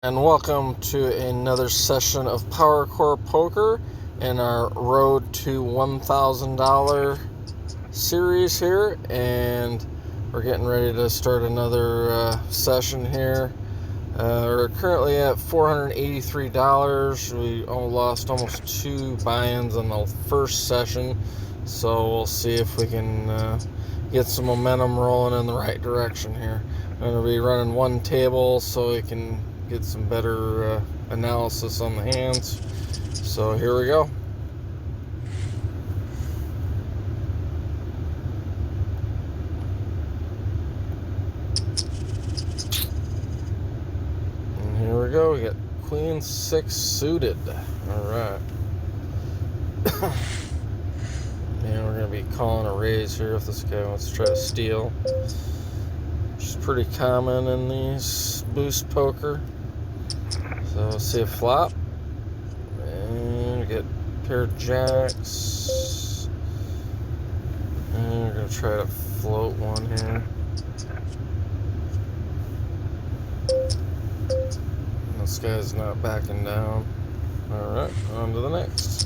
And welcome to another session of Powercore Poker in our Road to $1,000 series here. And we're getting ready to start another session here. We're currently at $483. We lost almost 2 buy-ins on the first session. So we'll see if we can get some momentum rolling in the right direction here. I'm going to be running one table so we can get some better analysis on the hands. So here we go. And here we go. We got Queen 6 suited. All right. And we're going to be calling a raise here if this guy wants to try to steal, which is pretty common in these boost poker. So we'll see a flop, and we get a pair of jacks, and we're going to try to float one here. And this guy's not backing down. Alright, on to the next.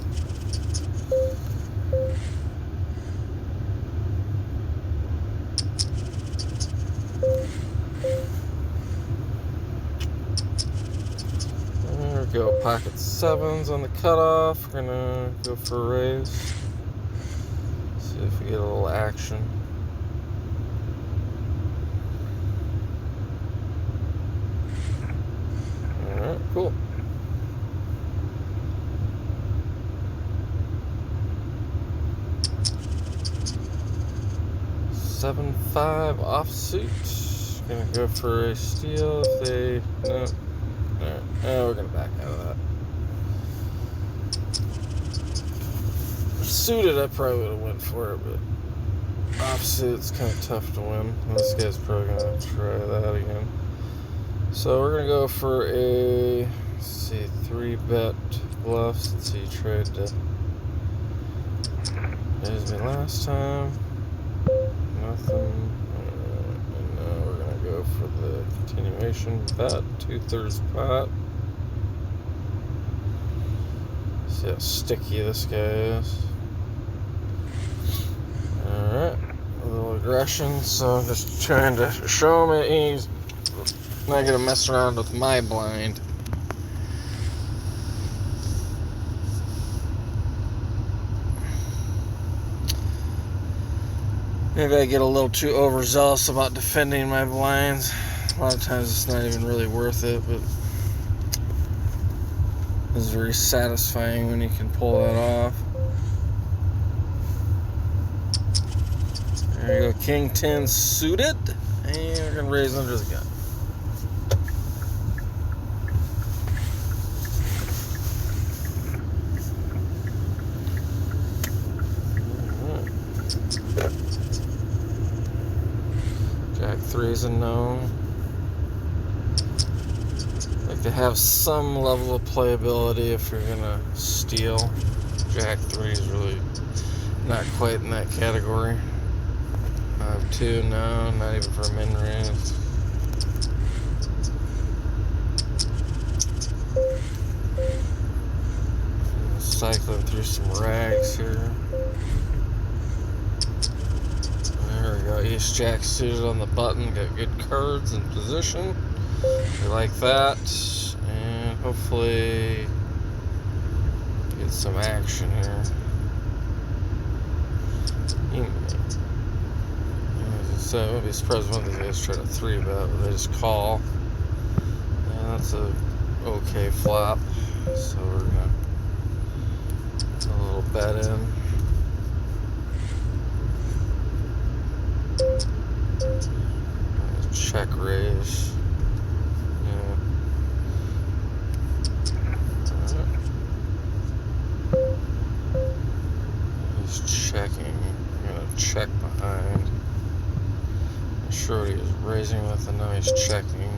Go pocket 7s on the cutoff. We're gonna go for a raise. See if we get a little action. Alright, cool. 7-5 offsuit. Gonna go for a steal if they no. Alright, we're going to back out of that. Suited, I probably would have went for it, but offsuit's kind of tough to win. This guy's probably going to try that again. So we're going to go for a, let's see, 3-bet bluffs. Let's see, he tried to raise me last time. Nothing. And now we're going to go for the continuation bet, 2/3 pot. See how sticky this guy is. Alright, a little aggression, so I'm just trying to show him that he's not going to mess around with my blind. Maybe I get a little too overzealous about defending my blinds. A lot of times it's not even really worth it, but it's very satisfying when you can pull that off. There you go, King 10 suited, and we're going to raise under the gun. Jack 3 is a no. Like to have some level of playability if you're gonna steal. Jack 3 is really not quite in that category. 5-2, no, not even for a min raise. Cycling through some rags here. There we go, Ace Jack suited on the button, got good cards in position. We like that, and hopefully get some action here. So I would be surprised one of these guys try to 3-bet, but they just call. And that's a okay flop, so we're gonna put a little bet in. Check raise. Yeah. He's checking. I'm gonna check behind. I'm sure what he was raising with, and now he's checking.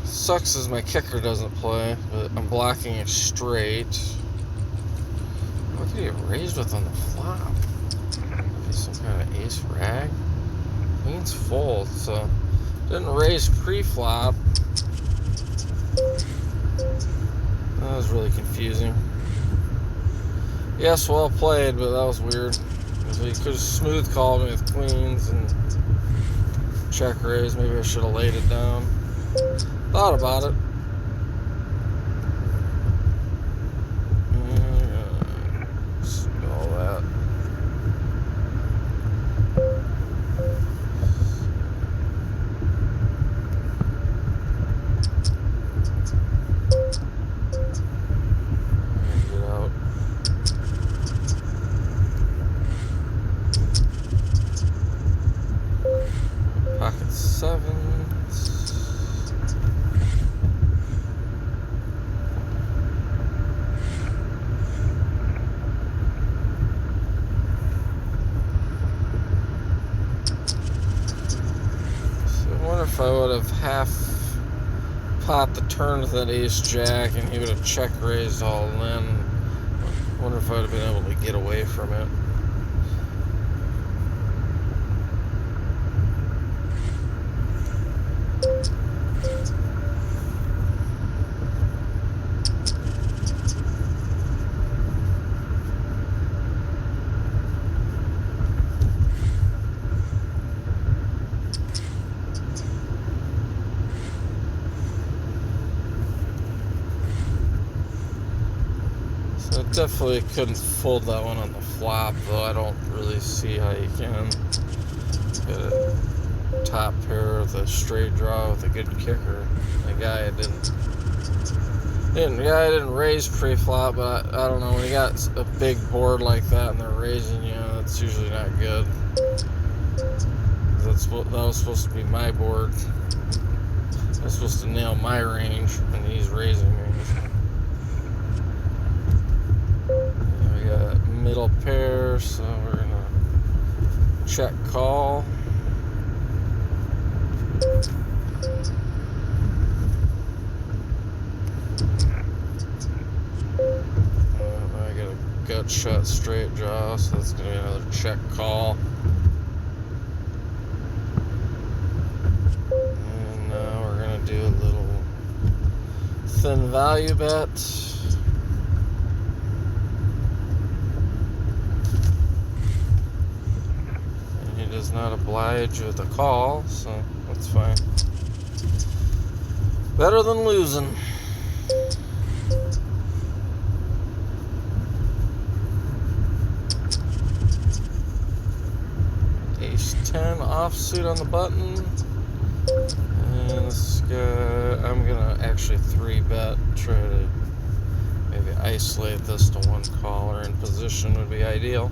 Sucks as my kicker doesn't play, but I'm blocking it straight. What did he have raised with on the flop? Maybe some kind of ace rag? Queen's full, so Didn't raise pre-flop. That was really confusing. Yes, well played, but that was weird. He could have smooth called me with queens and check raise. Maybe I should have laid it down. Thought about it. All that. Get out. Pocket sevens. I wonder if I would have half pot the turn with that ace jack and he would have check raised all in. I wonder if I would have been able to get away from it. I definitely couldn't fold that one on the flop, though. I don't really see how you can get a top pair with a straight draw with a good kicker. The guy didn't raise pre-flop, but I don't know, when you got a big board like that and they're raising you, that's usually not good. That was supposed to be my board. I was supposed to nail my range, and he's raising me. Middle pair, so we're gonna check call. I got a gut shot straight draw, so that's gonna be another check call. And now we're gonna do a little thin value bet. Does not oblige with a call, so that's fine. Better than losing. Ace 10 offsuit on the button. And this guy, I'm gonna actually 3-bet, try to maybe isolate this to one caller in position would be ideal.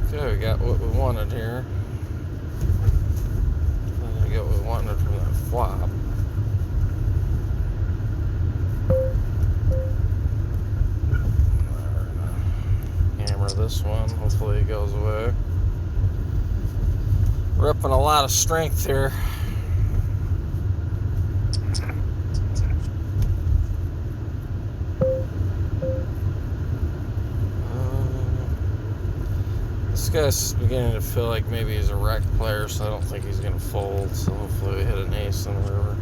Okay, we got what we wanted here. And we got what we wanted from that flop. Hammer this one. Hopefully it goes away. We're up in a lot of strength here. This guy's beginning to feel like maybe he's a wreck player, so I don't think he's going to fold. So hopefully we hit an ace in the river.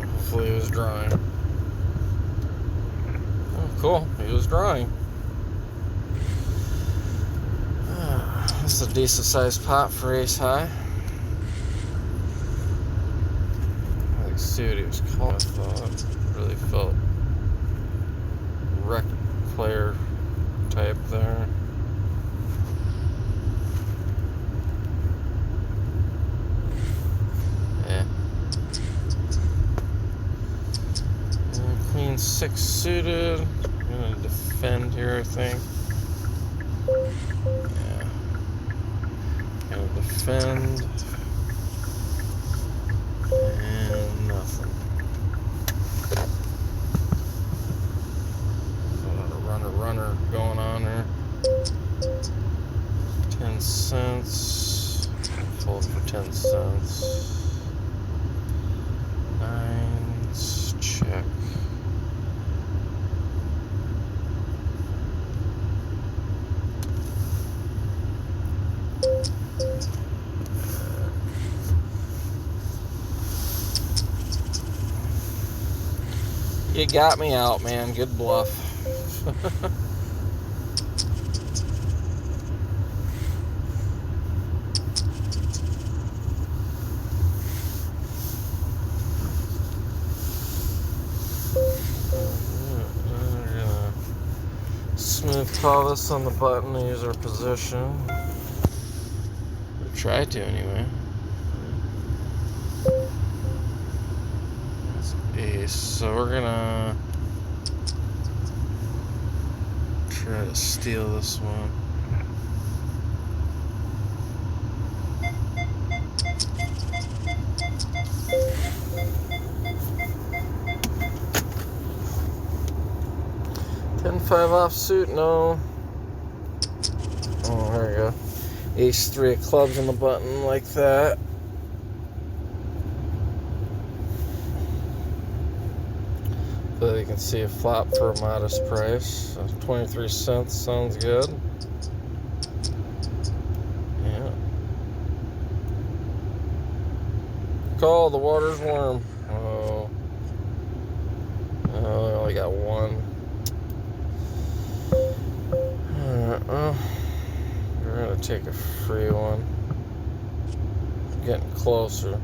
Hopefully he was drawing. Oh, cool. He was drawing. This is a decent sized pot for ace high. Let's see what he was calling. I thought really felt wreck player type there. Yeah. And Queen 6 suited. I'm gonna defend here, I think. Yeah. Gonna defend. And nothing. 10 cents. Nines, check. You got me out, man. Good bluff. Smooth call this on the button and use our position. Or try to, anyway. That's ace. So we're gonna try to steal this one. Ten-5 offsuit, no. Oh, there we go. Ace-3 of clubs on the button like that. But you can see a flop for a modest price. 23 cents sounds good. Yeah. Call, the water's warm. Oh. Oh, I only got one. Well, we're going to take a free one. Getting closer.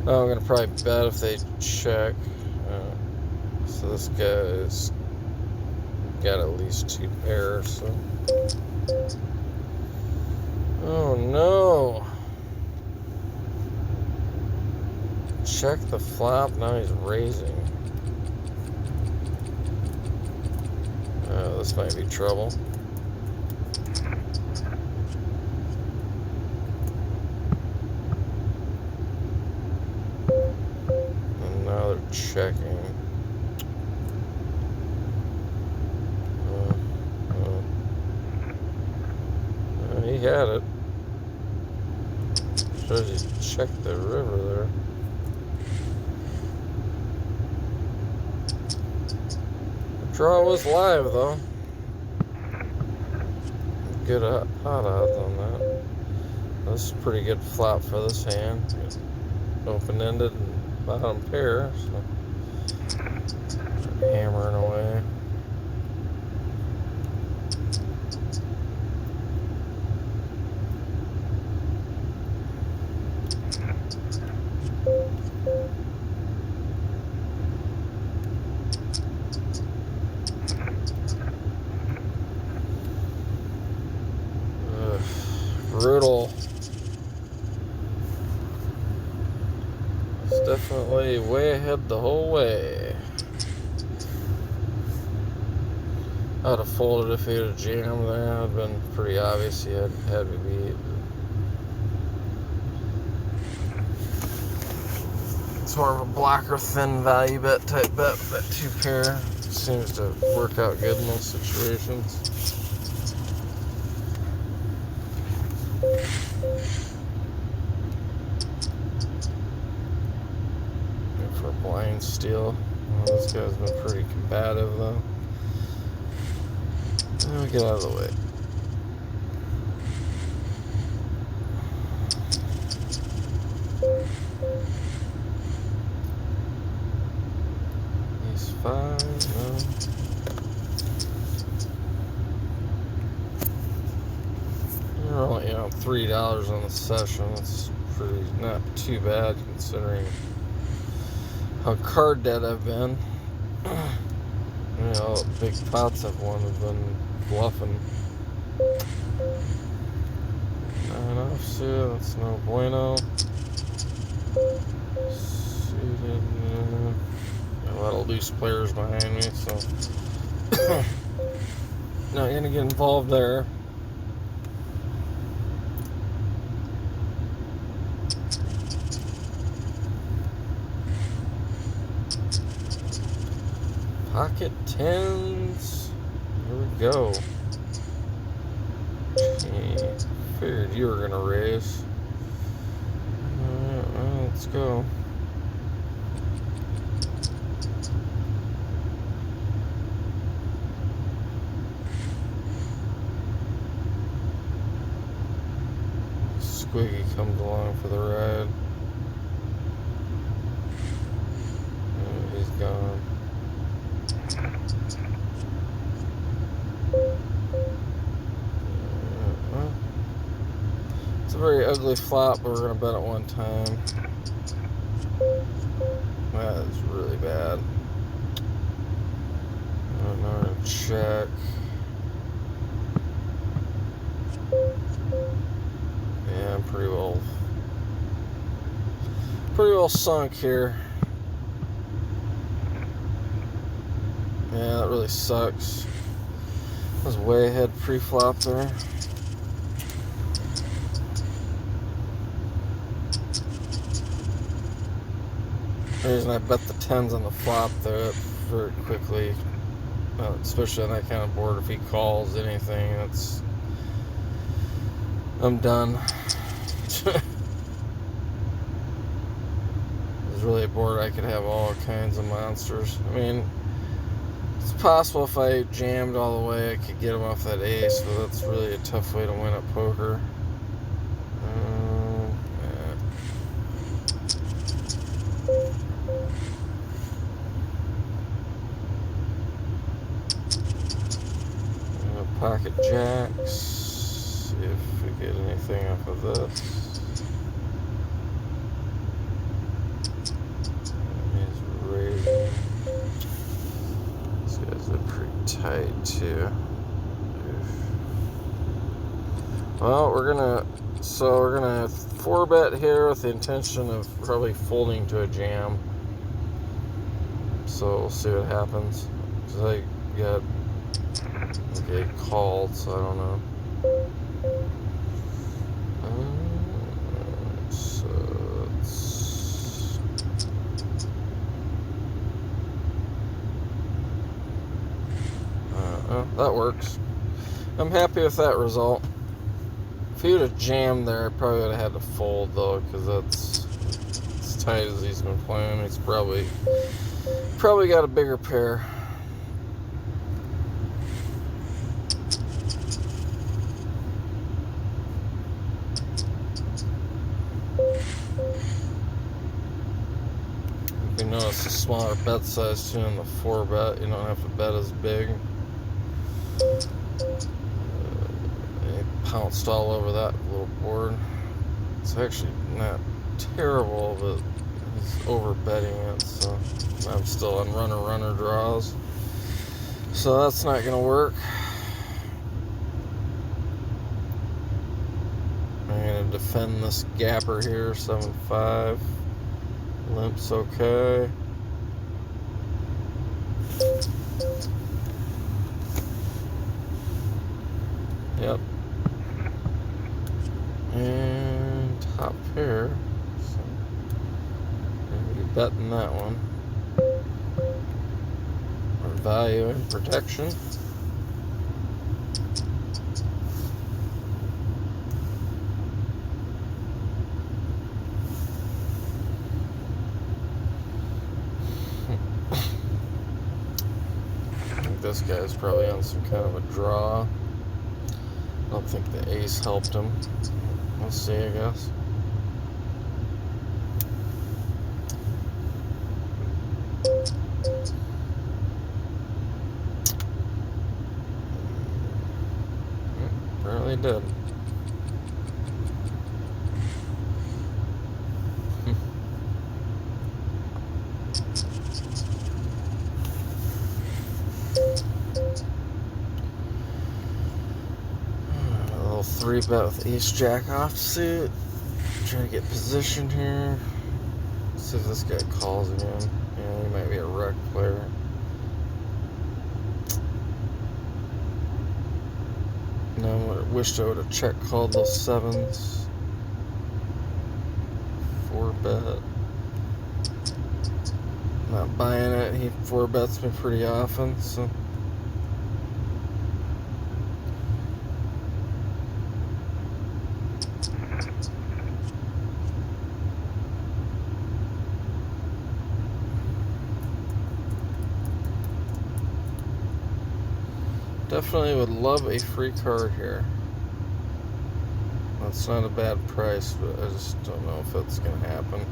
Oh, I'm going to probably bet if they check. So this guy's got at least 2 pairs. So. Oh no! Check the flop. Now he's raising. This might be trouble. And now they're checking. He had it. Shows he checked the river there. The draw was live though. Good hot odds on that. This is a pretty good flop for this hand. Open-ended and bottom pair, so hammering away. Brutal. It's definitely way ahead the whole way. I'd have folded if he had jammed there. It would have been pretty obvious he had to beat. It's more of a blocker thin value bet type bet. That 2 pair seems to work out good in most situations. For blind steal. Well, this guy's been pretty combative though. Let me get out of the way. Ace 5, no. You're only $3 on the session. It's pretty not too bad considering how card dead I've been. Big pots I've won have been bluffing. 9 offsuit, that's no bueno. Suited, got a lot of loose players behind me, so not gonna get involved there. Pocket 10s. Here we go. Okay. Figured you were gonna raise. Let's go. Squiggy comes along for the ride. And he's gone. It's a very ugly flop, but we're going to bet it one time. That is really bad. I'm going to check. Yeah, I'm pretty well sunk here. Yeah, that really sucks. I was way ahead pre-flop there. The reason I bet the 10s on the flop there very quickly, especially on that kind of board, if he calls anything, I'm done. It's really a board I could have all kinds of monsters. I mean, it's possible if I jammed all the way I could get him off that ace, but that's really a tough way to win at poker. Pocket jacks. See if we get anything off of this. He's raising. These guys are pretty tight too. Well, we're gonna 4-bet here with the intention of probably folding to a jam. So we'll see what happens. Cause I got called, so I don't know. That works. I'm happy with that result. If he would have jammed there, I probably would have had to fold though, because that's as tight as he's been playing. He's probably got a bigger pair. You notice a smaller bet size too in the 4-bet. You don't have to bet as big. He pounced all over that little board. It's actually not terrible, but he's over betting it, so I'm still on runner draws. So that's not going to work. I'm going to defend this gapper here, 7-5. Limp's okay. Yep. And top pair. So I'm gonna be betting that one. Or value and protection. This guy's probably on some kind of a draw. I don't think the ace helped him. We'll see, I guess. Apparently did. A little 3-bet with ace-jack offsuit. Trying to get position here. See if this guy calls again. Yeah, he might be a wreck player. No, I wished I would have check called those 7s. 4-bet. Not buying it. He 4-bets me pretty often, so. Definitely would love a free card here. That's not a bad price, but I just don't know if that's going to happen.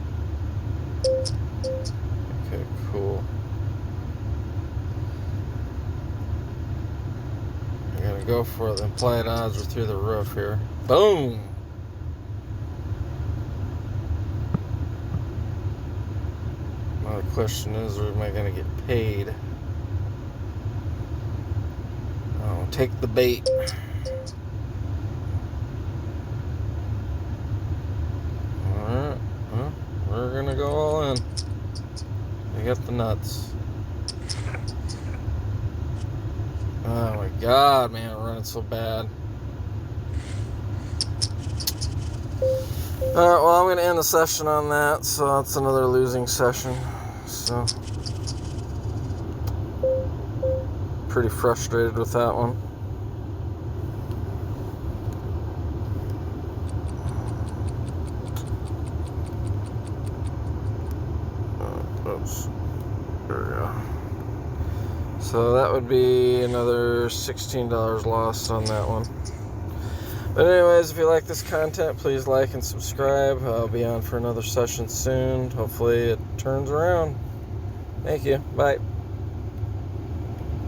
Okay, cool. I'm going to go for the implied odds are through the roof here. Boom! Now the question is, am I going to get paid? Oh, take the bait. Alright, well, we're going to go all in. I got the nuts. Oh my god, man, I'm running so bad. Alright, well, I'm going to end the session on that, so that's another losing session. So, pretty frustrated with that one. Oops. There we go. So that would be another $16 lost on that one. But anyways, if you like this content, please like and subscribe. I'll be on for another session soon. Hopefully it turns around. Thank you. Bye.